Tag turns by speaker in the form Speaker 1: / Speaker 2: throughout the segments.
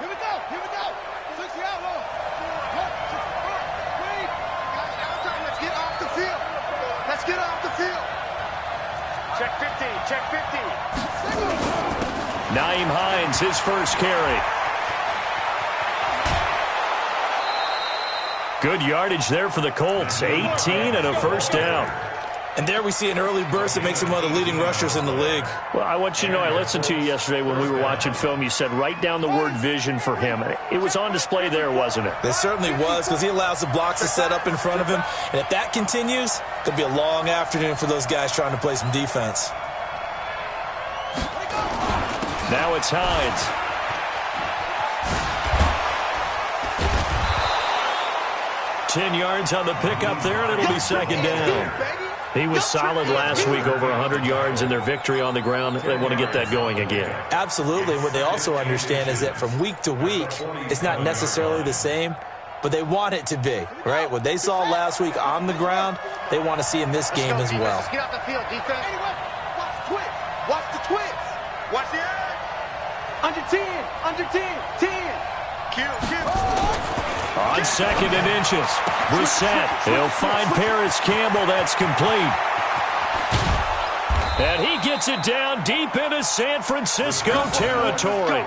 Speaker 1: Here we go. 60 out low. 1, 2, 3. Let's get off the field. Let's get off the field. Check 50. Check 50.
Speaker 2: Nyheim Hines, his first carry. Good yardage there for the Colts. 18 and a first down.
Speaker 3: And there we see an early burst that makes him one of the leading rushers in the league.
Speaker 2: Well, I want you to know, I listened to you yesterday when we were watching film. You said write down the word vision for him. It was on display there, wasn't it?
Speaker 3: It certainly was, because he allows the blocks to set up in front of him. And if that continues, it'll be a long afternoon for those guys trying to play some defense.
Speaker 2: Now it's Hines. Ten yards on the pickup there, and it'll be second down. He was solid last week, over 100 yards in their victory on the ground. They want to get that going again.
Speaker 3: Absolutely. What they also understand is that from week to week, it's not necessarily the same, but they want it to be, right? What they saw last week on the ground, they want to see in this game as well.
Speaker 1: Let's get out the field, defense. Watch the twist. Watch the twist. Watch the edge. Under 10. Under 10. 10. Kill.
Speaker 2: On second and inches, Brissett. He'll find Paris Campbell. That's complete. And he gets it down deep into San Francisco territory.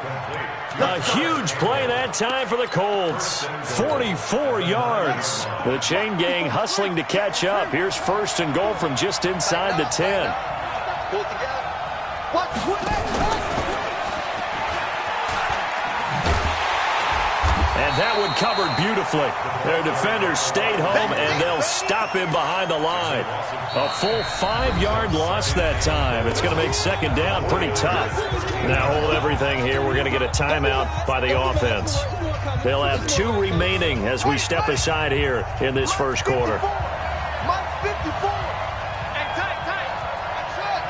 Speaker 2: A huge play that time for the Colts. 44 yards. The chain gang hustling to catch up. Here's first and goal from just inside the 10.
Speaker 1: Pull it together. Watch the twist.
Speaker 2: And that one covered beautifully. Their defenders stayed home, and they'll stop him behind the line. A full 5-yard loss that time. It's going to make second down pretty tough. Now hold everything here. We're going to get a timeout by the offense. They'll have 2 remaining as we step aside here in this first quarter.
Speaker 1: Mike 54. Hey, tight. That's it.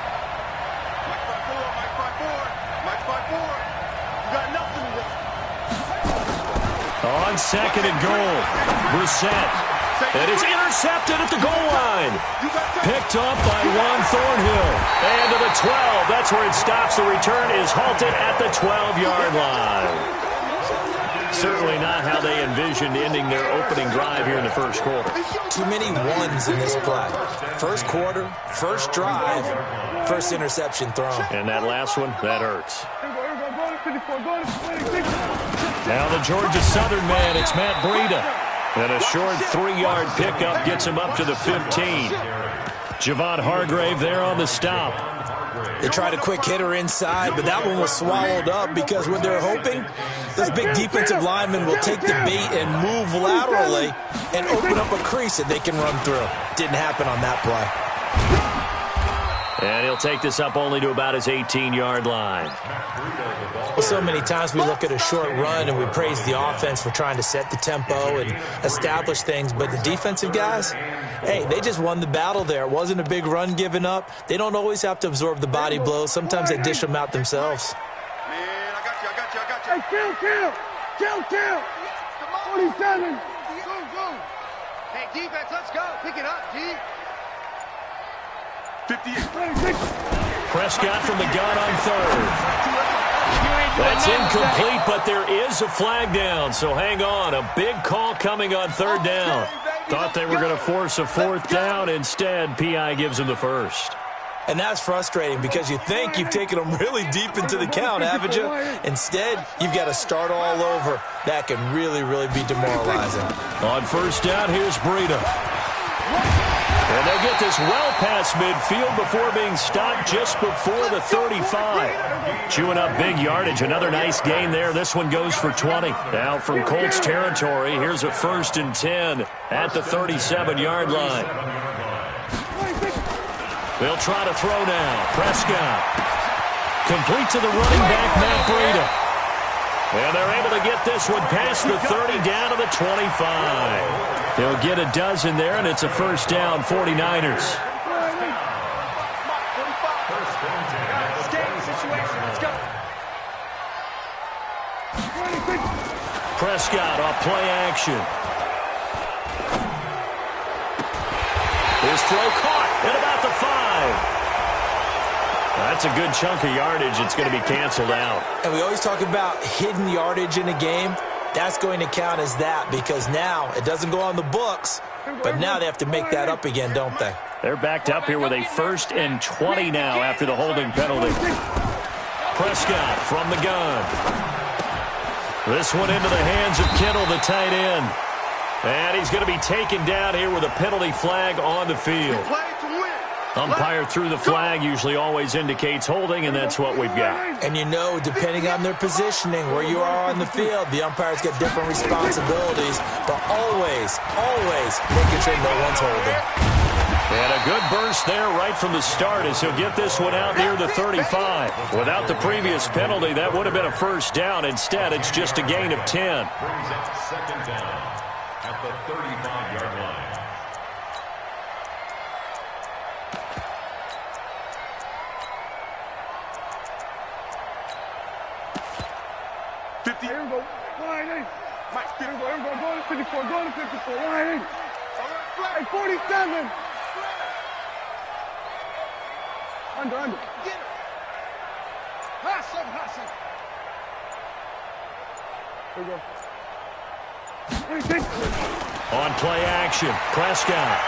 Speaker 1: Mike 54. You got nothing to do.
Speaker 2: On second and goal, Brissett. And it's intercepted at the goal line. Picked up by Juan Thornhill. And to the 12. That's where it stops. The return is halted at the 12-yard line. Certainly not how they envisioned ending their opening drive here in the first quarter.
Speaker 3: Too many ones in this play. First quarter, first drive, first interception thrown.
Speaker 2: And that last one, that hurts. Now the Georgia Southern man, it's Matt Breida. And a short 3-yard pickup gets him up to the 15. Javon Hargrave there on the stop.
Speaker 3: They tried a quick hitter inside, but that one was swallowed up because what they're hoping, those big defensive linemen will take the bait and move laterally and open up a crease that they can run through. Didn't happen on that play.
Speaker 2: And he'll take this up only to about his 18-yard line.
Speaker 3: Well, so many times we look at a short run and we praise the offense for trying to set the tempo and establish things, but the defensive guys, hey, they just won the battle there. It wasn't a big run given up. They don't always have to absorb the body blows. Sometimes they dish them out themselves.
Speaker 1: Man, I got you. Hey, kill. 47. Go. Hey, defense, let's go. Pick it up, G. 58.
Speaker 2: Prescott from the gun on third. That's incomplete, but there is a flag down, so hang on. A big call coming on third down. Thought they were going to force a fourth down. Instead, P.I. gives them the first.
Speaker 3: And that's frustrating because you think you've taken them really deep into the count, haven't you? Instead, you've got to start all over. That can really, really be demoralizing.
Speaker 2: On first down, here's Breida. And they'll get this well past midfield before being stopped just before the 35. Chewing up big yardage. Another nice gain there. This one goes for 20. Now from Colts territory, here's a 1st and 10 at the 37-yard line. They'll try to throw now. Prescott. Complete to the running back, Matt Breida. And they're able to get this one past the 30 down to the 25. They'll get a dozen there, and it's a first down, 49ers. Prescott off play action. His throw caught at about the 5. That's a good chunk of yardage. It's going to be canceled out.
Speaker 3: And we always talk about hidden yardage in a game. That's going to count as that because now it doesn't go on the books, but now they have to make that up again, don't they?
Speaker 2: They're backed up here with a 1st and 20 now after the holding penalty. Prescott from the gun. This one into the hands of Kittle, the tight end. And he's going to be taken down here with a penalty flag on the field. Umpire threw the flag, usually always indicates holding, and that's what we've got.
Speaker 3: And you know, depending on their positioning, where you are on the field, the umpire's got different responsibilities, but always making sure no one's holding.
Speaker 2: And a good burst there right from the start as he'll get this one out near the 35. Without the previous penalty, that would have been a 1st down. Instead, it's just a gain of 10.
Speaker 4: Brings up 2nd down at the 35-yard line.
Speaker 1: Here we go. Line 8. Mike, here we go. Go to 54. Go to 54. Line 8. Hey, 47. Under. Get it. Hustle. Here we go.
Speaker 2: On play action, Prescott.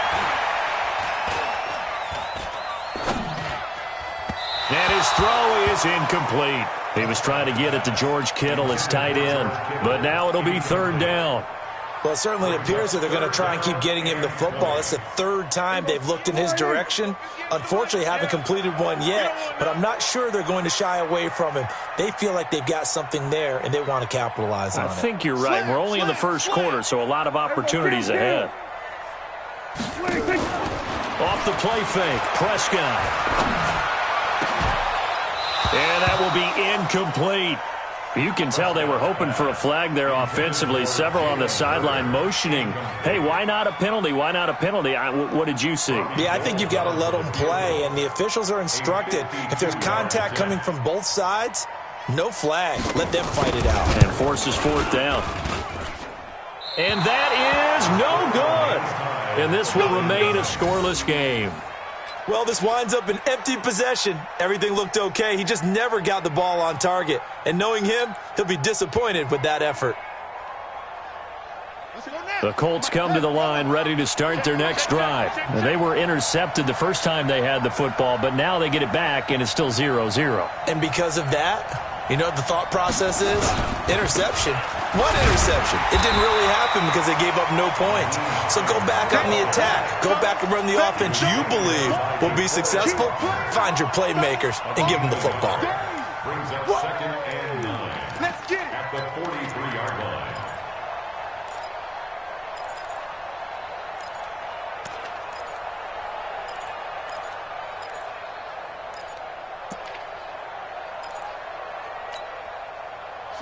Speaker 2: And his throw is incomplete. He was trying to get it to George Kittle, his tight end. But now it'll be 3rd down.
Speaker 3: Well, it certainly appears that they're going to try and keep getting him the football. It's the 3rd time they've looked in his direction. Unfortunately, haven't completed one yet, but I'm not sure they're going to shy away from him. They feel like they've got something there, and they want to capitalize on it.
Speaker 2: I think you're right. We're only in the 1st quarter, so a lot of opportunities ahead. Off the play fake, Prescott. And that will be incomplete. You can tell they were hoping for a flag there offensively. Several on the sideline motioning, hey, why not a penalty? Why not a penalty? What did you see?
Speaker 3: Yeah, I think you've got to let them play, and the officials are instructed. If there's contact coming from both sides, no flag. Let them fight it out.
Speaker 2: And forces 4th down. And that is no good. And this will remain a scoreless game.
Speaker 3: Well, this winds up an empty possession. Everything looked okay. He just never got the ball on target. And knowing him, he'll be disappointed with that effort.
Speaker 2: The Colts come to the line ready to start their next drive. And they were intercepted the first time they had the football, but now they get it back, and it's still 0-0.
Speaker 3: And because of that, you know what the thought process is? Interception. What interception? It didn't really happen because they gave up no points. So go back on the attack. Go back and run the offense you believe will be successful. Find your playmakers and give them the football.
Speaker 4: Brings up 2nd and 9 at the 43-yard line.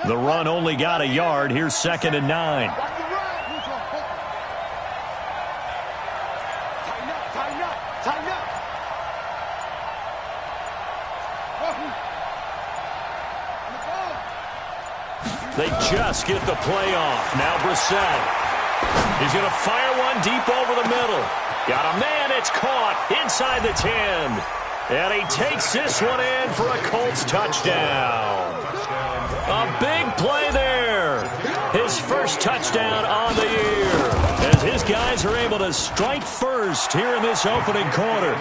Speaker 2: The run only got a yard. Here's 2nd and 9.
Speaker 1: Tighten up.
Speaker 2: They just get the play off. Now Brissett. He's going to fire one deep over the middle. Got a man. It's caught inside the 10. And he takes this one in for a Colts touchdown. A big play there. His 1st touchdown on the year. As his guys are able to strike first here in this opening quarter.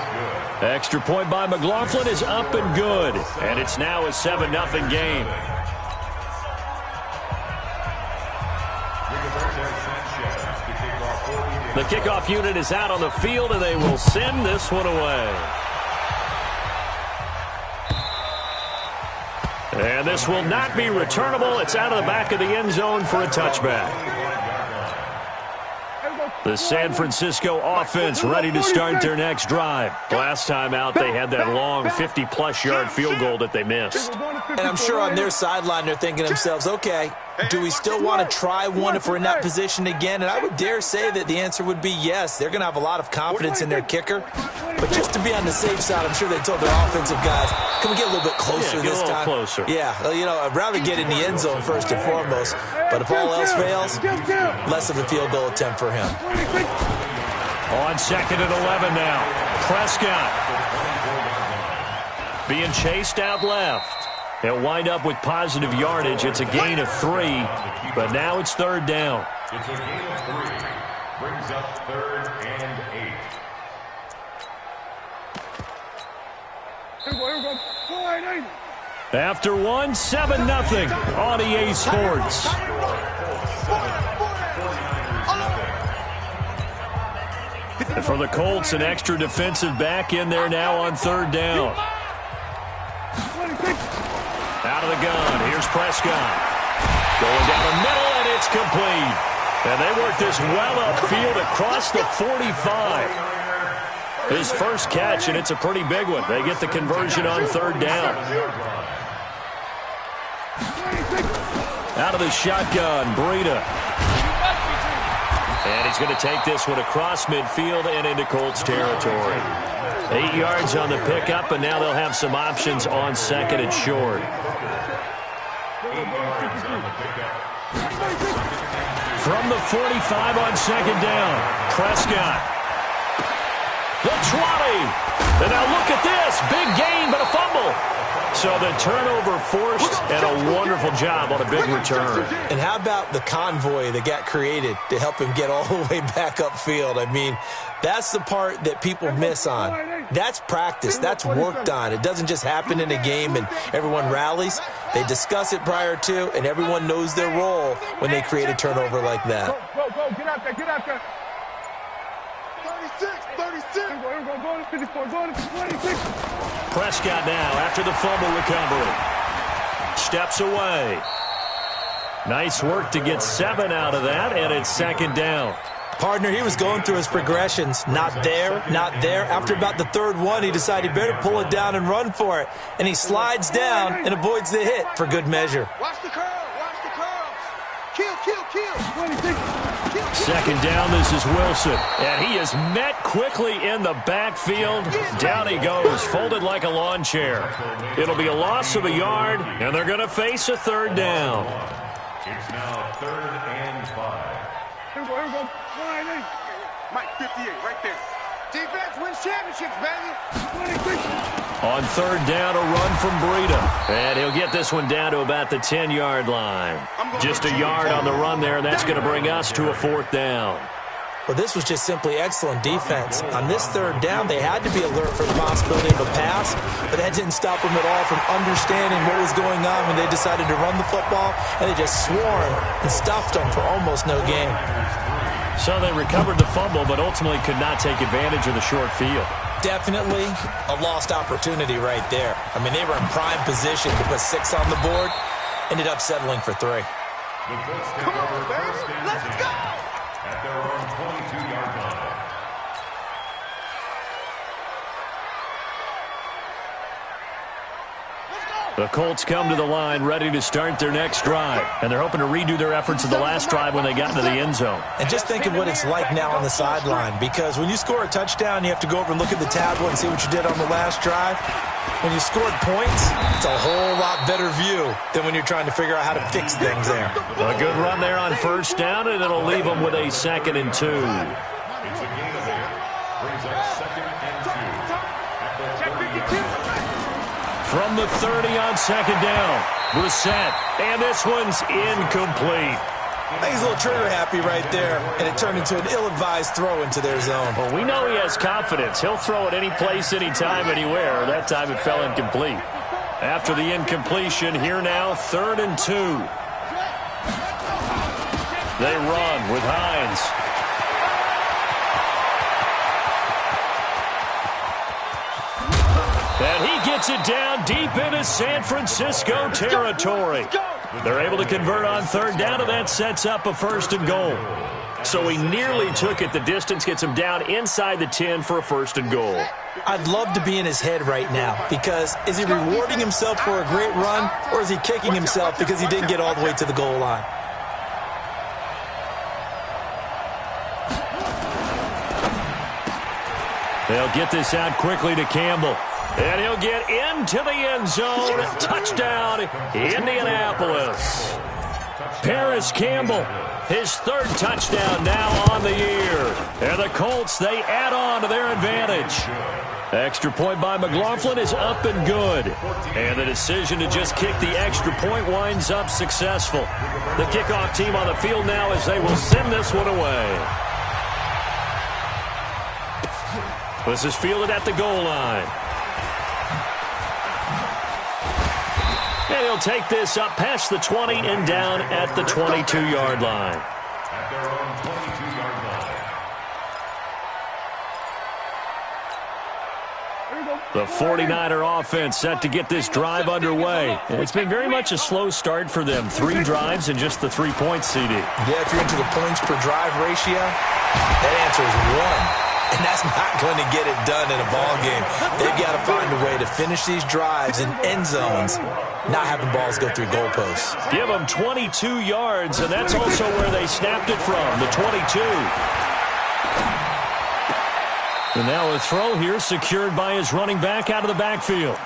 Speaker 2: Extra point by McLaughlin is up and good. And it's now a 7-0 game. The kickoff unit is out on the field, and they will send this one away. And this will not be returnable. It's out of the back of the end zone for a touchback. The San Francisco offense ready to start their next drive. Last time out, they had that long 50-plus yard field goal that they missed.
Speaker 3: And I'm sure on their sideline they're thinking to themselves, okay, do we still want to try one if we're in that position again? And I would dare say that the answer would be yes. They're going to have a lot of confidence in their kicker. But just to be on the safe side, I'm sure they told their offensive guys, can we get a little bit closer this time?
Speaker 2: Closer.
Speaker 3: Yeah, well, you know, I'd rather get in the end zone first and foremost. But if all else fails, less of a field goal attempt for him.
Speaker 2: On 2nd and 11 now. Prescott. being chased out left. They'll wind up with positive yardage. It's a gain of 3, but now it's third down.
Speaker 4: It's a gain of 3. Brings up 3rd and 8.
Speaker 2: After 1, 7-0 on EA Sports. And for the Colts, an extra defensive back in there now on third down. Out of the gun, here's Prescott. Going down the middle, and it's complete. And they work this well upfield across the 45. His first catch, and it's a pretty big one. They get the conversion on third down. Out of the shotgun, Breida. And he's going to take this one across midfield and into Colts territory. 8 yards on the pickup, and now they'll have some options on second and short. From the 45 on second down, Prescott. The 20. And now look at this. Big gain, but a fumble. So the turnover forced, and a wonderful job on a big return.
Speaker 3: And how about the convoy that got created to help him get all the way back upfield? I mean, that's the part that people miss on. That's practice. That's worked on. It doesn't just happen in a game and everyone rallies. They discuss it prior to, and everyone knows their role when they create a turnover like that.
Speaker 1: Go, get out there, get out there. 36. Go to 54, go to 26.
Speaker 2: Prescott now after the fumble recovery. Steps away. Nice work to get 7 out of that, and it's second down.
Speaker 3: Partner, he was going through his progressions. Not there, not there. After about the third one, he decided he better pull it down and run for it. And he slides down and avoids the hit for good measure.
Speaker 1: Watch the curl, watch the curls. Kill. 26.
Speaker 2: Second down, this is Wilson. And he is met quickly in the backfield. Down he goes, folded like a lawn chair. It'll be a loss of a yard, and they're going to face a third down.
Speaker 4: It's now 3rd and 5.
Speaker 1: Here we go. Mike, 58, right there. Defense wins championships, baby. 26.
Speaker 2: On third down, a run from Breida. And he'll get this one down to about the 10-yard line. Just a yard on the run there, and that's going to bring us to a fourth down.
Speaker 3: Well, this was just simply excellent defense. On this third down, they had to be alert for the possibility of a pass, but that didn't stop them at all from understanding what was going on when they decided to run the football, and they just swarmed and stuffed them for almost no gain.
Speaker 2: So they recovered the fumble, but ultimately could not take advantage of the short field.
Speaker 3: Definitely a lost opportunity right there. I mean, they were in prime position to put 6 on the board, ended up settling for 3.
Speaker 4: The Colts take over first and 10 at their own 22-yard line.
Speaker 2: The Colts come to the line ready to start their next drive, and they're hoping to redo their efforts of the last drive when they got into the end zone.
Speaker 3: And just think of what it's like now on the sideline, because when you score a touchdown, you have to go over and look at the tablet and see what you did on the last drive. When you scored points, it's a whole lot better view than when you're trying to figure out how to fix things there.
Speaker 2: A good run there on first down, and it'll leave them with a 2nd and 2.
Speaker 4: It's a gain of 8. Brings up 2nd and 2 at the 30-yard line.
Speaker 2: From the 30 on second down, Brissett, and this one's incomplete.
Speaker 3: I think he's a little trigger happy right there, and it turned into an ill-advised throw into their zone.
Speaker 2: Well, we know he has confidence. He'll throw it any place, anytime, anywhere. That time it fell incomplete. After the incompletion, here now, 3rd and 2. They run with Hines. And he gets it down deep into San Francisco territory. They're able to convert on third down, and that sets up a 1st and goal. So he nearly took it. The distance gets him down inside the 10 for a 1st and goal.
Speaker 3: I'd love to be in his head right now, because is he rewarding himself for a great run, or is he kicking himself because he didn't get all the way to the goal line?
Speaker 2: They'll get this out quickly to Campbell. And he'll get into the end zone. Touchdown, Indianapolis. Paris Campbell, his third touchdown now on the year. And the Colts, they add on to their advantage. Extra point by McLaughlin is up and good. And the decision to just kick the extra point winds up successful. The kickoff team on the field now as they will send this one away. This is fielded at the goal line. And he'll take this up past the 20 and down at the 22-yard line.
Speaker 4: At their own 22-yard line.
Speaker 2: The 49er offense set to get this drive underway. It's been very much a slow start for them. 3 drives and just the 3 points, CD.
Speaker 3: Yeah, if you're into the points per drive ratio, that answer is 1. And that's not going to get it done in a ball game. They've got to find a way to finish these drives in end zones, not having balls go through goalposts.
Speaker 2: Give them 22 yards, and that's also where they snapped it from, the 22. And now a throw here secured by his running back out of the backfield.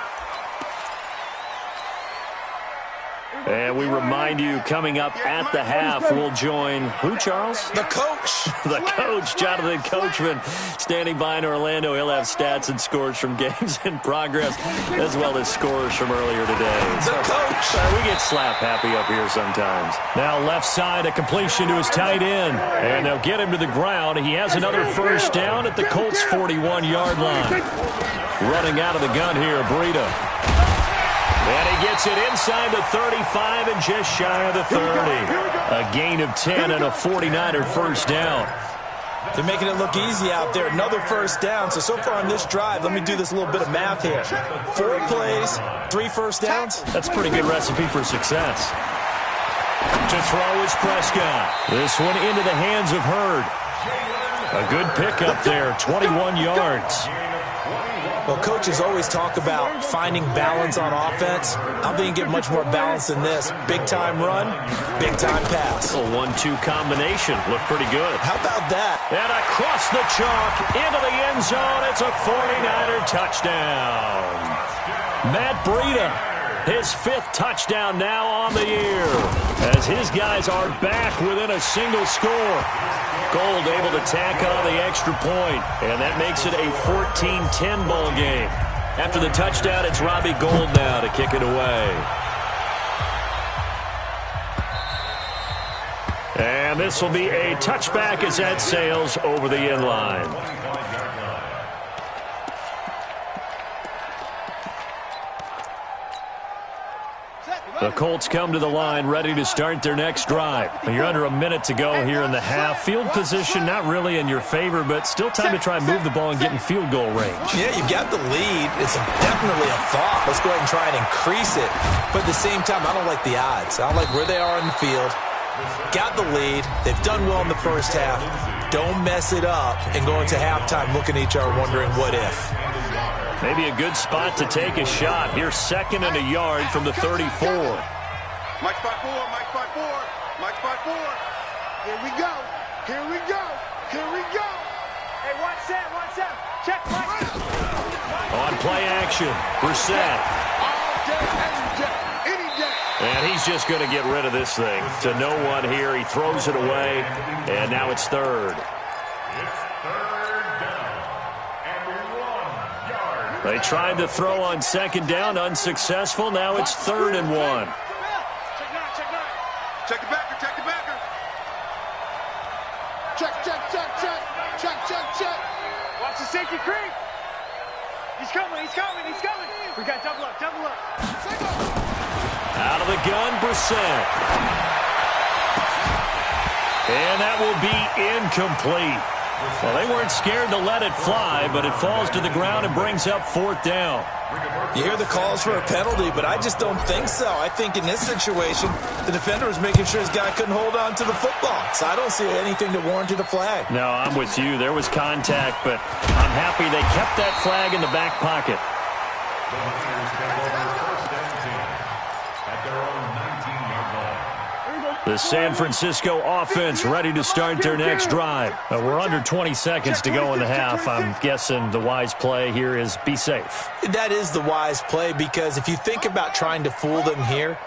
Speaker 2: And we remind you, coming up at the half, we'll join who, Charles?
Speaker 3: The coach.
Speaker 2: The coach, Jonathan Coachman, standing by in Orlando. He'll have stats and scores from games in progress, as well as scores from earlier today.
Speaker 3: The coach.
Speaker 2: We get slap happy up here sometimes. Now left side, a completion to his tight end. And they'll get him to the ground. He has another first down at the Colts' 41-yard line. Running out of the gun here, Breida. And he gets it inside the 35 and just shy of the 30. A gain of 10 and a 49er first down.
Speaker 3: They're making it look easy out there. Another first down. So far on this drive, let me do this little bit of math here. 4 plays, 3 first downs.
Speaker 2: That's a pretty good recipe for success. To throw is Prescott. This one into the hands of Hurd. A good pickup there, 21 yards.
Speaker 3: Well, coaches always talk about finding balance on offense. I think you get much more balance than this. Big-time run, big-time pass.
Speaker 2: A 1-2 combination. Looked pretty good.
Speaker 3: How about that?
Speaker 2: And across the chalk, into the end zone. It's a 49er touchdown. Matt Breida, his 5th touchdown now on the year, as his guys are back within a single score. Gold able to tack on the extra point, and that makes it a 14-10 ball game. After the touchdown, it's Robbie Gould now to kick it away. And this will be a touchback as that sails over the end line. The Colts come to the line ready to start their next drive. You're under a minute to go here in the half. Field position not really in your favor, but still time to try and move the ball and get in field goal range.
Speaker 3: Yeah, you've got the lead. It's definitely a thought. Let's go ahead and try and increase it. But at the same time, I don't like the odds. I don't like where they are in the field. Got the lead. They've done well in the first half. Don't mess it up and go into halftime looking at each other wondering what if.
Speaker 2: Maybe a good spot to take a shot. Here's 2nd and a yard from the 34.
Speaker 1: Mike spot 4, Mike spot 4, Mike spot 4. Here we go, here we go, here we go. Hey, watch that, check Mike.
Speaker 2: On play action, Brissett.
Speaker 1: All day, any day.
Speaker 2: And he's just going to get rid of this thing. To no one here, he throws it away, and now it's 3rd.
Speaker 4: It's 3rd down and 1 yard.
Speaker 2: They tried to throw on 2nd down, unsuccessful. Now it's 3rd and 1.
Speaker 1: Check the backer, check the backer. Check. Watch the safety creep. He's coming. We got double up.
Speaker 2: Out of the gun, Brissett. And that will be incomplete. Well, they weren't scared to let it fly, but it falls to the ground and brings up 4th down.
Speaker 3: You hear the calls for a penalty, but I just don't think so. I think in this situation, the defender was making sure his guy couldn't hold on to the football. So I don't see anything that warranted a flag.
Speaker 2: No, I'm with you. There was contact, but I'm happy they kept that flag in the back pocket.
Speaker 4: The Niners take over 1st and 10 at their own 19-yard line.
Speaker 2: The San Francisco offense ready to start their next drive. We're under 20 seconds to go in the half. I'm guessing the wise play here is be safe.
Speaker 3: That is the wise play, because if you think about trying to fool them here,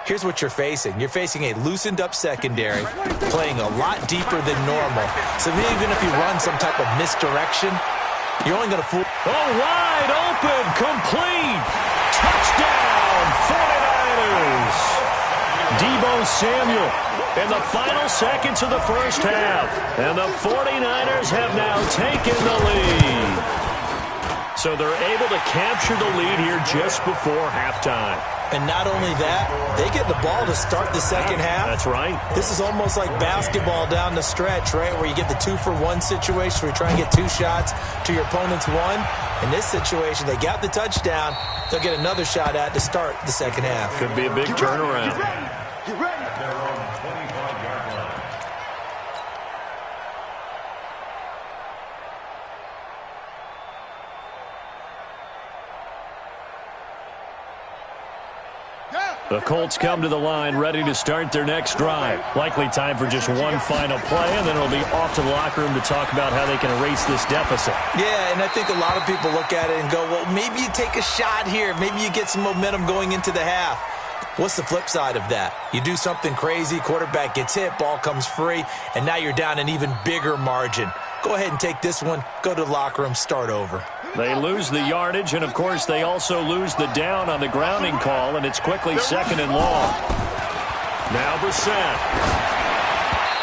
Speaker 3: here's what you're facing. You're facing a loosened-up secondary, playing a lot deeper than normal. So even if you run some type of misdirection, you're only going to fool.
Speaker 2: Oh, wide open, complete. Touchdown, 49ers. Deebo Samuel in the final seconds of the first half. And the 49ers have now taken the lead. So they're able to capture the lead here just before halftime.
Speaker 3: And not only that, they get the ball to start the second half.
Speaker 2: That's right.
Speaker 3: This is almost like basketball down the stretch, right, where you get the 2-for-1 situation where you try and get 2 shots to your opponent's 1. In this situation, they got the touchdown. They'll get another shot at to start the second half.
Speaker 2: Could be a big turnaround.
Speaker 1: Get ready.
Speaker 4: They're on the 25-yard line.
Speaker 2: The Colts come to the line ready to start their next drive. Likely time for just one final play, and then it'll be off to the locker room to talk about how they can erase this deficit.
Speaker 3: Yeah, and I think a lot of people look at it and go, well, maybe you take a shot here. Maybe you get some momentum going into the half. What's the flip side of that? You do something crazy, quarterback gets hit, ball comes free, and now you're down an even bigger margin. Go ahead and take this one, go to the locker room, start over.
Speaker 2: They lose the yardage, and, of course, they also lose the down on the grounding call, and it's quickly 2nd and long. Now Brissett.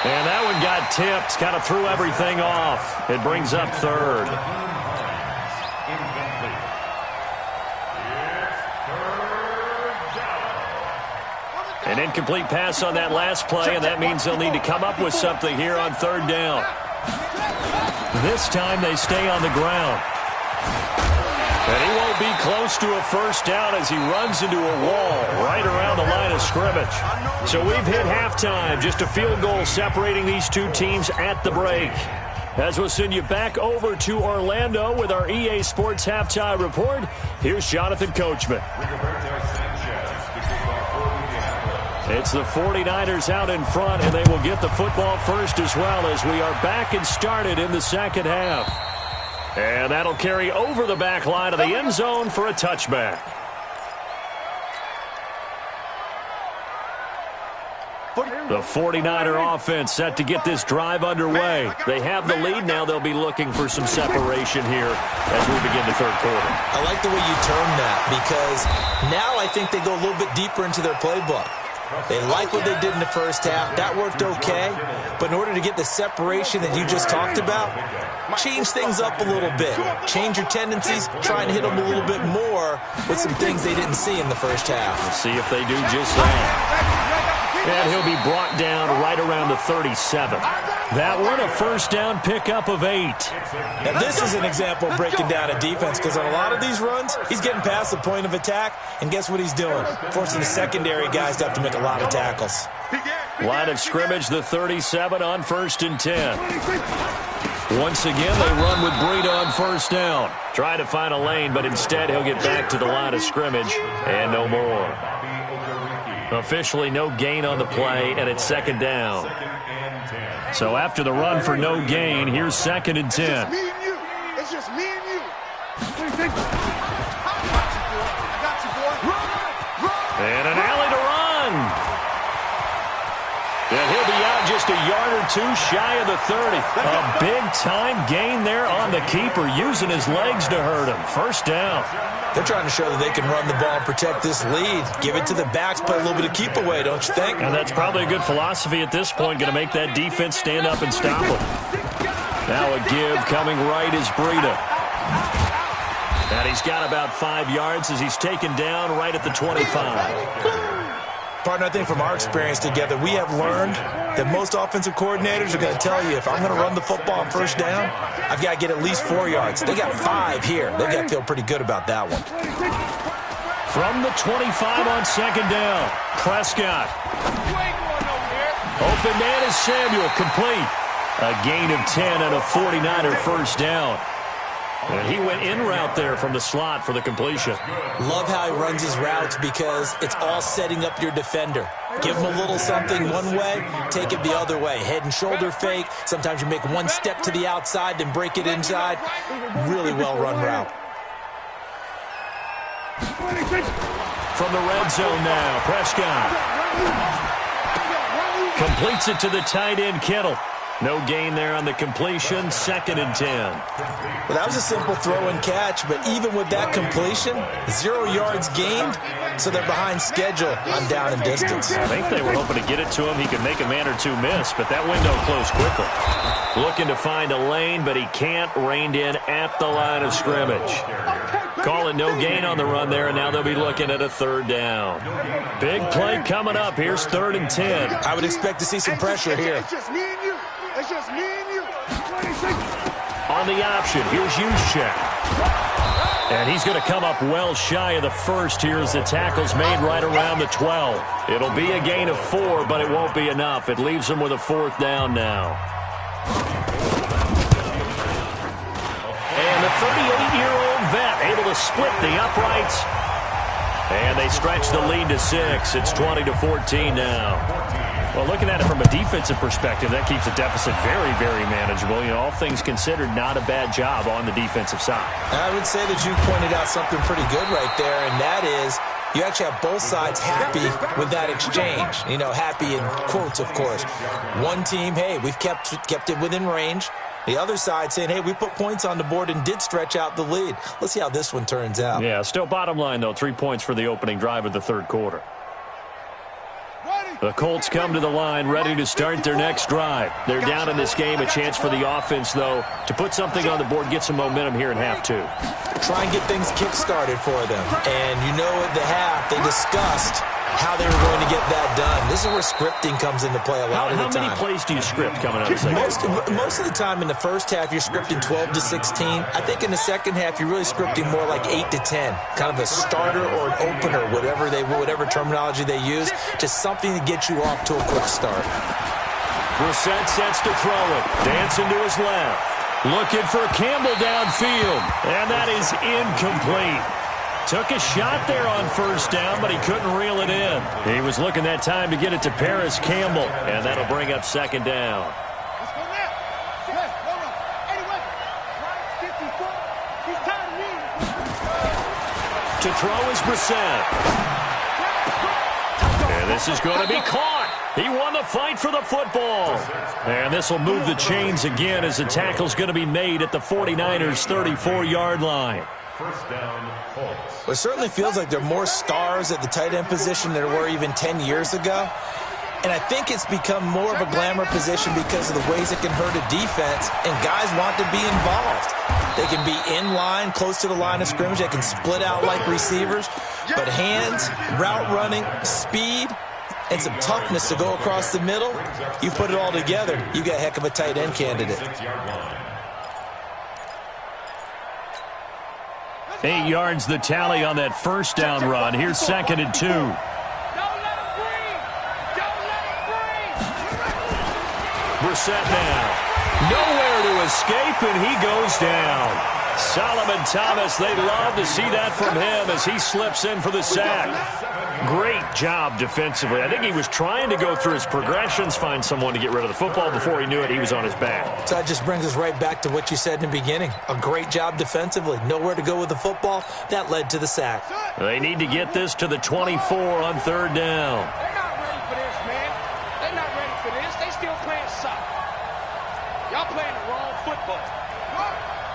Speaker 2: And that one got tipped, kind of threw everything off. It brings up 3rd. An incomplete pass on that last play, and that means they'll need to come up with something here on 3rd down. This time they stay on the ground. And he won't be close to a first down as he runs into a wall right around the line of scrimmage. So we've hit halftime. Just a field goal separating these two teams at the break. As we'll send you back over to Orlando with our EA Sports Halftime Report, here's Jonathan Coachman. It's the 49ers out in front, and they will get the football first as well as we are back and started in the second half. And that'll carry over the back line of the end zone for a touchback. The 49er offense set to get this drive underway. They have the lead. Now they'll be looking for some separation here as we begin the third quarter.
Speaker 3: I like the way you term that because now I think they go a little bit deeper into their playbook. They like what they did in the first half. That worked okay. But in order to get the separation that you just talked about, change things up a little bit. Change your tendencies. Try and hit them a little bit more with some things they didn't see in the first half.
Speaker 2: We'll see if they do just that. And he'll be brought down right around the 37. That one, a first down pickup of 8.
Speaker 3: Now, this is an example of breaking down a defense because on a lot of these runs, he's getting past the point of attack, and guess what he's doing? Forcing the secondary guys to have to make a lot of tackles.
Speaker 2: Line of scrimmage, the 37 on 1st and 10. Once again, they run with Breida on first down. Try to find a lane, but instead he'll get back to the line of scrimmage and no more. Officially no gain on the play, and it's 2nd down. So after the run for no gain, here's 2nd and 10.
Speaker 1: It's just me and you.
Speaker 2: And an alley to run. And he'll be out just a yard or two shy of the 30. A big-time gain there on the keeper, using his legs to hurt him. First down.
Speaker 3: They're trying to show that they can run the ball and protect this lead. Give it to the backs, play a little bit of keep away, don't you think?
Speaker 2: And that's probably a good philosophy at this point, going to make that defense stand up and stop them. Now a give coming right is Breida. And he's got about 5 yards as he's taken down right at the 25.
Speaker 3: Partner, I think from our experience together, we have learned that most offensive coordinators are going to tell you, if I'm going to run the football on first down, I've got to get at least 4 yards. They got 5 here. They've got to feel pretty good about that one.
Speaker 2: From the 25 on 2nd down, Prescott. Open man is Samuel, complete. A gain of 10 and a 49er first down. And he went in route there from the slot for the completion.
Speaker 3: Love how he runs his routes because it's all setting up your defender. Give him a little something one way, take it the other way. Head and shoulder fake. Sometimes you make one step to the outside, then break it inside. Really well-run route.
Speaker 2: From the red zone now, Prescott. Completes it to the tight end, Kittle. No gain there on the completion, 2nd and 10.
Speaker 3: Well, that was a simple throw and catch, but even with that completion, 0 yards gained, so they're behind schedule on down and distance.
Speaker 2: I think they were hoping to get it to him. He could make a man or two miss, but that window closed quickly. Looking to find a lane, but he can't. Reined in at the line of scrimmage. Calling no gain on the run there, and now they'll be looking at a 3rd down. Big play coming up. Here's 3rd and 10.
Speaker 3: I would expect to see some pressure here.
Speaker 1: It's just me and you. It's just me and you. 26.
Speaker 2: On the option, here's Juszczyk. And he's going to come up well shy of the first here as the tackle's made right around the 12. It'll be a gain of 4, but it won't be enough. It leaves him with a 4th down now. And the 38-year-old vet able to split the uprights. And they stretch the lead to 6. It's 20-14 now. Well, looking at it from a defensive perspective, that keeps the deficit very, very manageable. You know, all things considered, not a bad job on the defensive side.
Speaker 3: I would say that you pointed out something pretty good right there, and that is you actually have both sides happy with that exchange. You know, happy in quotes, of course. One team, hey, we've kept it within range. The other side saying, hey, we put points on the board and did stretch out the lead. Let's see how this one turns out.
Speaker 2: Yeah, still bottom line, though, 3 points for the opening drive of the 3rd quarter. The Colts come to the line ready to start their next drive. They're down in this game. A chance for the offense, though, to put something on the board, get some momentum here in half 2.
Speaker 3: Try and get things kick-started for them. And you know at the half, they discussed how they were going to get that done. This is where scripting comes into play a lot of the time.
Speaker 2: How many plays do you script coming out of the second?
Speaker 3: Most of the time in the first half, you're scripting 12 to 16. I think in the second half, you're really scripting more like 8 to 10. Kind of a starter or an opener, whatever terminology they use. Just something to get you off to a quick start.
Speaker 2: Brissett sets to throw it. Dancing to his left. Looking for Campbell downfield. And that is incomplete. Took a shot there on 1st down, but he couldn't reel it in. He was looking that time to get it to Paris Campbell, and that'll bring up 2nd down. To throw is Brissett. And this is going to be caught. He won the fight for the football. And this will move the chains again as the tackle's going to be made at the 49ers' 34-yard line.
Speaker 4: 1st down, Colts.
Speaker 3: Well, it certainly feels like there are more stars at the tight end position than there were even 10 years ago. And I think it's become more of a glamour position because of the ways it can hurt a defense, and guys want to be involved. They can be in line, close to the line of scrimmage. They can split out like receivers. But hands, route running, speed, and some toughness to go across the middle, you put it all together, you got a heck of a tight end candidate.
Speaker 2: 8 yards the tally on that 1st down run. Here's 2nd and 2. Brissett now. Nowhere to escape, and he goes down. Solomon Thomas, they love to see that from him as he slips in for the sack. Great job defensively. I think he was trying to go through his progressions, find someone to get rid of the football. Before he knew it, he was on his back.
Speaker 3: So that just brings us right back to what you said in the beginning. A great job defensively. Nowhere to go with the football. That led to the sack.
Speaker 2: They need to get this to the 24 on 3rd down.
Speaker 1: They're not ready for this, man. They're not ready for this. They still playing soccer. Y'all playing the wrong football.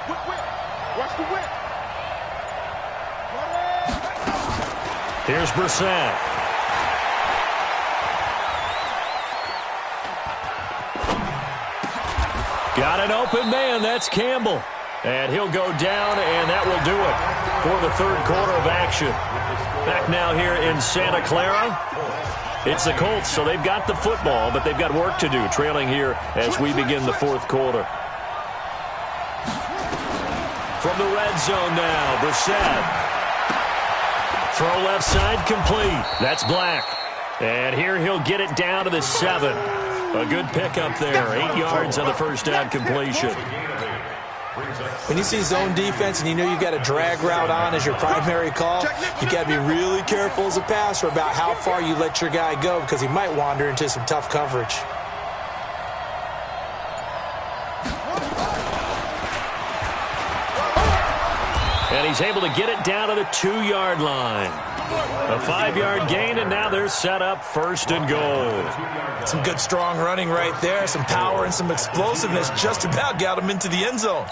Speaker 1: Whip. Watch the whip.
Speaker 2: Here's Brissett. Got an open man. That's Campbell. And he'll go down, and that will do it for the 3rd quarter of action. Back now here in Santa Clara. It's the Colts, so they've got the football, but they've got work to do, trailing here as we begin the 4th quarter. From the red zone now, Brissett. Throw left side complete. That's Black. And here he'll get it down to the 7. A good pickup there. 8 yards on the 1st down completion.
Speaker 3: When you see zone defense and you know you've got a drag route on as your primary call, you've got to be really careful as a passer about how far you let your guy go because he might wander into some tough coverage.
Speaker 2: And he's able to get it down to the 2-yard line. A 5-yard gain, and now they're set up 1st and goal.
Speaker 3: Some good, strong running right there. Some power and some explosiveness just about got them into the end zone.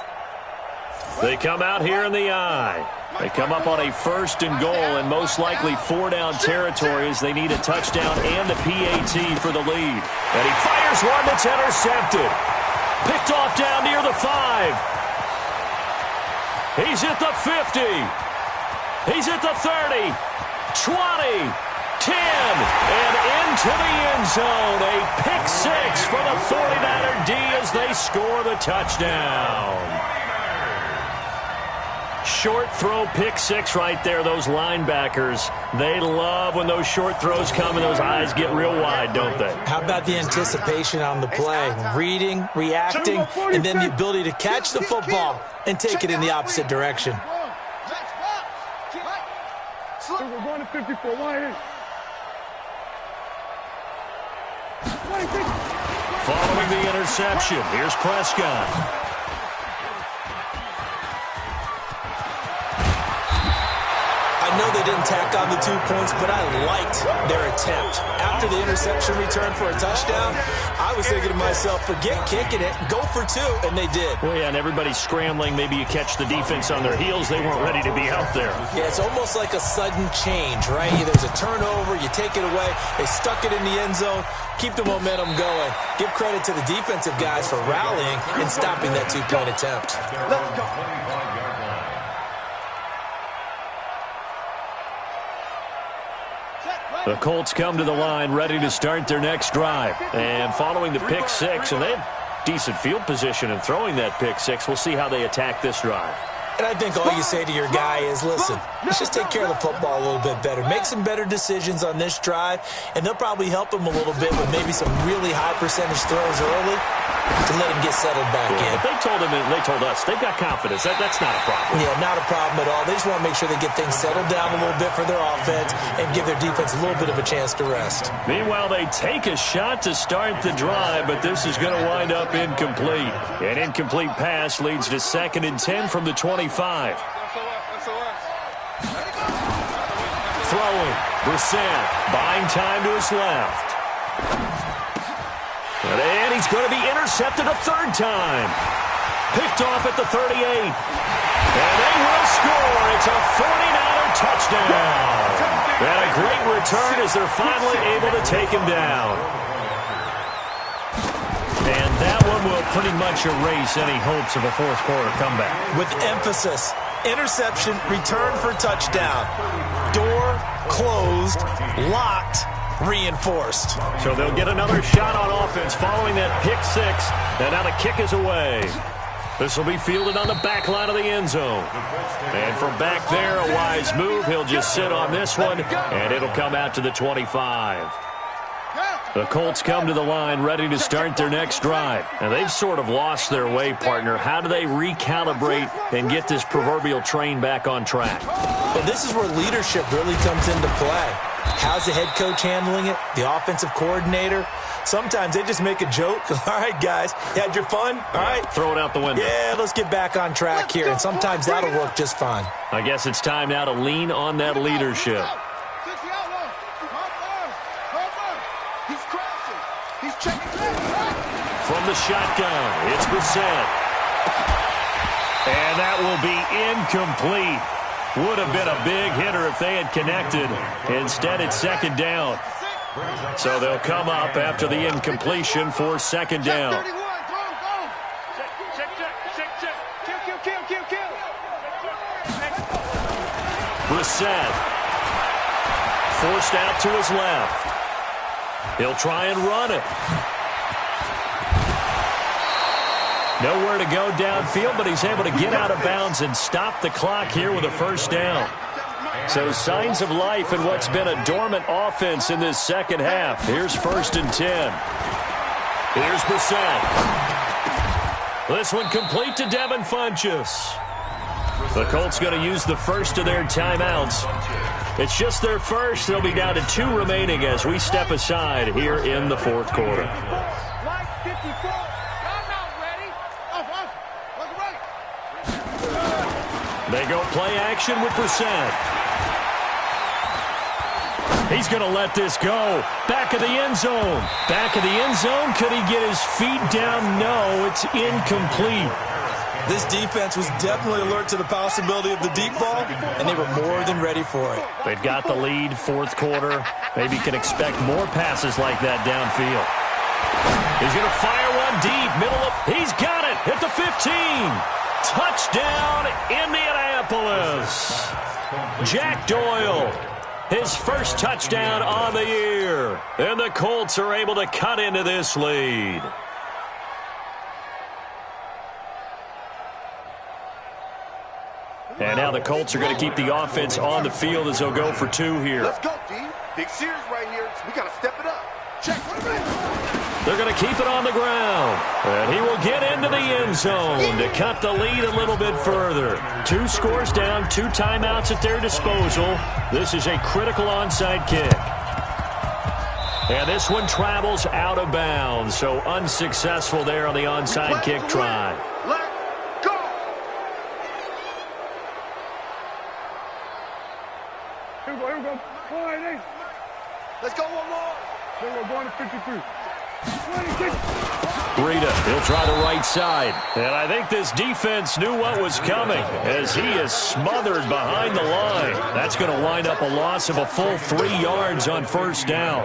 Speaker 2: They come out here in the eye. They come up on a 1st and goal and most likely 4-down territory as they need a touchdown and a PAT for the lead. And he fires one that's intercepted. Picked off down near the 5. He's at the 50. He's at the 30. 20. 10. And into the end zone. A pick 6 for the 49er D as they score the touchdown. Short throw, pick 6 right there. Those linebackers, they love when those short throws come and those eyes get real wide, don't they?
Speaker 3: How about the anticipation on the play? Reading, reacting, and then the ability to catch the football and take it in the opposite direction.
Speaker 1: We're going to 54.
Speaker 2: Following the interception, here's Prescott.
Speaker 3: I know they didn't tack on the 2 points, but I liked their attempt. After the interception return for a touchdown, I was thinking to myself, forget kicking it, go for 2, and they did.
Speaker 2: Well, yeah, and everybody's scrambling. Maybe you catch the defense on their heels. They weren't ready to be out there.
Speaker 3: Yeah, it's almost like a sudden change, right? There's a turnover, you take it away, they stuck it in the end zone, keep the momentum going. Give credit to the defensive guys for rallying and stopping that 2-point attempt.
Speaker 1: Let's go.
Speaker 2: The Colts come to the line ready to start their next drive. And following the pick 6, and they have decent field position in throwing that pick 6. We'll see how they attack this drive.
Speaker 3: And I think all you say to your guy is, listen, let's just take care of the football a little bit better. Make some better decisions on this drive, and they'll probably help him a little bit with maybe some really high percentage throws early to let him get settled back in.
Speaker 2: But they told him, and they told us, they've got confidence. That's not a problem.
Speaker 3: Yeah, not a problem at all. They just want to make sure they get things settled down a little bit for their offense and give their defense a little bit of a chance to rest.
Speaker 2: Meanwhile, they take a shot to start the drive, but this is going to wind up incomplete. An incomplete pass leads to 2nd and 10 from the 25. Throwing, Brissett, buying time to his left. And he's going to be intercepted a 3rd time. Picked off at the 38. And they will score. It's a 49er touchdown. And a great return as they're finally able to take him down. And that one will pretty much erase any hopes of a 4th quarter comeback.
Speaker 3: With emphasis, interception, return for touchdown. Door closed, locked, reinforced.
Speaker 2: So they'll get another shot on offense following that pick 6. And now the kick is away. This will be fielded on the back line of the end zone. And from back there, a wise move. He'll just sit on this one, and it'll come out to the 25. The Colts come to the line ready to start their next drive. And they've sort of lost their way, partner. How do they recalibrate and get this proverbial train back on track?
Speaker 3: Well, this is where leadership really comes into play. How's the head coach handling it? The offensive coordinator? Sometimes they just make a joke. All right, guys, you had your fun? All right.
Speaker 2: Throw it out the window.
Speaker 3: Yeah, let's get back on track here. And sometimes that'll work just fine.
Speaker 2: I guess it's time now to lean on that leadership. From the shotgun, it's Brissett. And that will be incomplete. Would have been a big hitter if they had connected. Instead, it's 2nd down. So they'll come up after the incompletion for 2nd down. Brissett forced out to his left. He'll try and run it. Nowhere to go downfield, but he's able to get out of bounds and stop the clock here with a 1st down. So signs of life in what's been a dormant offense in this 2nd half. Here's 1st and 10. Here's Brissett. This one complete to Devin Funchess. The Colts going to use the first of their timeouts. It's just their first. They'll be down to 2 remaining as we step aside here in the 4th quarter. They go play action with Brissett. He's going to let this go. Back of the end zone. Back of the end zone. Could he get his feet down? No, it's incomplete.
Speaker 3: This defense was definitely alert to the possibility of the deep ball, and they were more than ready for it.
Speaker 2: They've got the lead, fourth quarter. Maybe can expect more passes like that downfield. He's going to fire one deep. He's got it at the 15. Touchdown, Indianapolis. Jack Doyle, his first touchdown on the year. And the Colts are able to cut into this lead. And now the Colts are going to keep the offense on the field as they'll go for two here.
Speaker 1: Let's go, D. Big series right here. We got to step it up. Check.
Speaker 2: They're going to keep it on the ground. And he will get into the end zone to cut the lead a little bit further. 2 scores down, 2 timeouts at their disposal. This is a critical onside kick. And this one travels out of bounds, so unsuccessful there on the onside kick try.
Speaker 1: Let's go.
Speaker 5: Here we go. All right,
Speaker 1: Let's go one more.
Speaker 5: Here we go, going to 53.
Speaker 2: Breida, he'll try the right side. And I think this defense knew what was coming as he is smothered behind the line. That's going to wind up a loss of a full 3 yards on first down.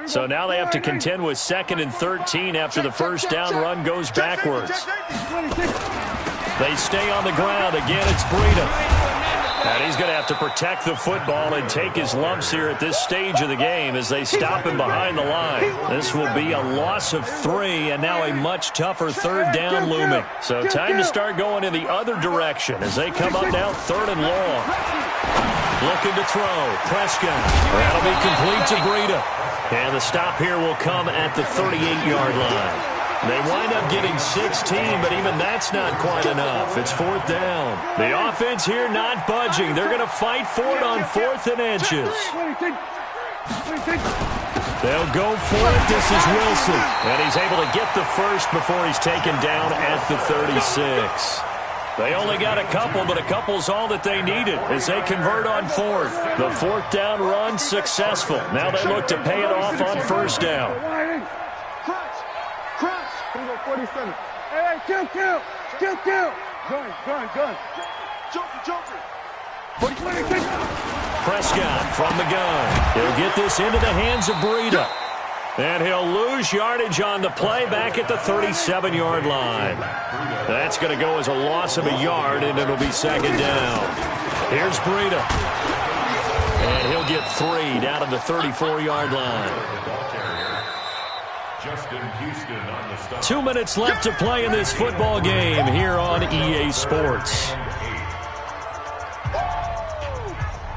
Speaker 2: So now they have to contend with 2nd and 13 after the first down run goes backwards. They stay on the ground. Again, it's Breida. And he's going to have to protect the football and take his lumps here at this stage of the game as they stop him behind the line. This will be a loss of 3 and now a much tougher third down looming. So time to start going in the other direction as they come up now 3rd and long. Looking to throw. Prescott. That'll be complete to Breida. And the stop here will come at the 38-yard line. They wind up getting 16, but even that's not quite enough. It's 4th down. The offense here not budging. They're going to fight for it on 4th and inches. They'll go for it. This is Wilson. And he's able to get the first before he's taken down at the 36. They only got a couple, but a couple's all that they needed as they convert on 4th. The 4th down run successful. Now they look to pay it off on first down.
Speaker 5: Crunch. Here we go, 47. Hey, kill. Gun. Joker. 46.
Speaker 2: Prescott from the gun. He'll get this into the hands of Breida. And he'll lose yardage on the play back at the 37-yard line. That's going to go as a loss of a yard, and it'll be 2nd down. Here's Breida. And he'll get 3 down to the 34-yard line. 2 minutes left to play in this football game here on EA Sports.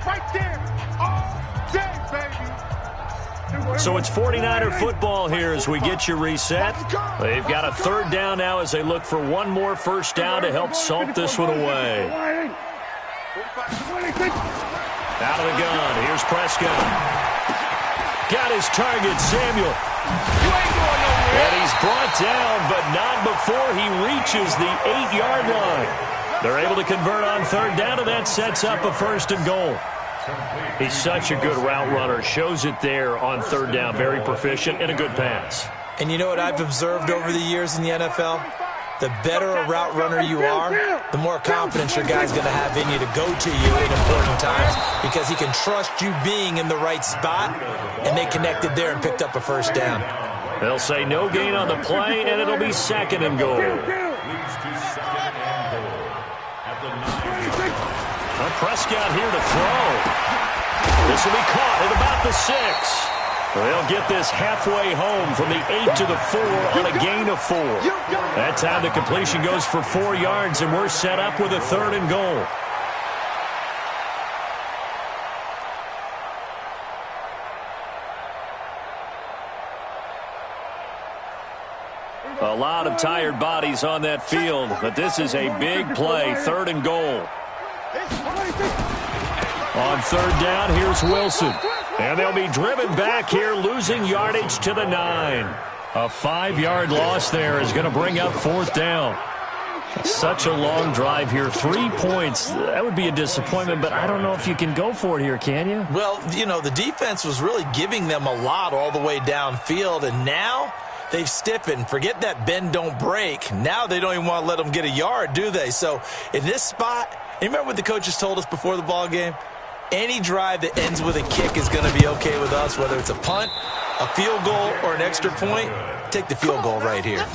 Speaker 1: Right there. All day, baby.
Speaker 2: So it's 49er football here as we get you reset. They've got a 3rd down now as they look for one more first down to help salt this one away. Out of the gun. Here's Prescott. Got his target, Samuel. And he's brought down, but not before he reaches the 8-yard line. They're able to convert on 3rd down, and that sets up a 1st and goal. He's such a good route runner. Shows it there on 3rd down. Very proficient and a good pass.
Speaker 3: And you know what I've observed over the years in the NFL? The better a route runner you are, the more confidence your guy's going to have in you to go to you in important times because he can trust you being in the right spot, and they connected there and picked up a 1st down.
Speaker 2: They'll say no gain on the play, and it'll be 2nd and goal. Prescott here to throw. This will be caught at about the 6. They'll get this halfway home from the 8 to the 4 on a gain of 4. That time the completion goes for 4 yards, and we're set up with a 3rd and goal. A lot of tired bodies on that field, but this is a big play, 3rd and goal. On 3rd down, here's Wilson. And they'll be driven back here, losing yardage to the 9. A 5-yard loss there is going to bring up 4th down. Such a long drive here. 3 points. That would be a disappointment, but I don't know if you can go for it here, can you?
Speaker 3: Well, you know, the defense was really giving them a lot all the way downfield, and now they've stiffened. Forget that bend, don't break. Now they don't even want to let them get a yard, do they? So in this spot, you remember what the coaches told us before the ball game? Any drive that ends with a kick is going to be okay with us, whether it's a punt, a field goal, or an extra point. Take the field goal right here.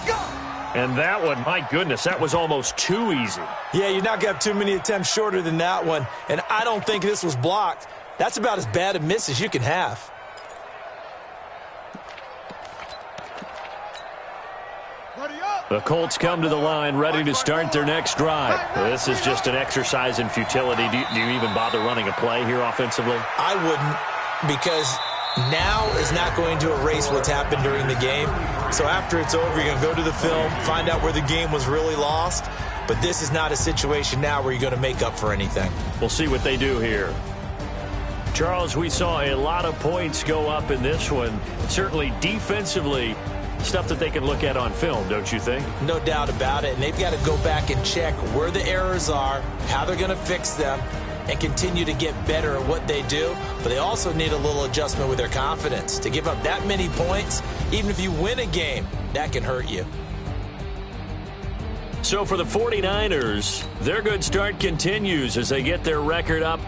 Speaker 2: And that one, my goodness, that was almost too easy.
Speaker 3: Yeah, you're not going to have too many attempts shorter than that one, and I don't think this was blocked. That's about as bad a miss as you can have.
Speaker 2: The Colts come to the line, ready to start their next drive. This is just an exercise in futility. Do you even bother running a play here offensively?
Speaker 3: I wouldn't, because now is not going to erase what's happened during the game. So after it's over, you're going to go to the film, find out where the game was really lost. But this is not a situation now where you're going to make up for anything.
Speaker 2: We'll see what they do here. Charles, we saw a lot of points go up in this one. Certainly defensively, stuff that they can look at on film, don't you think?
Speaker 3: No doubt about it. And they've got to go back and check where the errors are, how they're going to fix them, and continue to get better at what they do. But they also need a little adjustment with their confidence. To give up that many points, even if you win a game, that can hurt you.
Speaker 2: So for the 49ers, their good start continues as they get their record up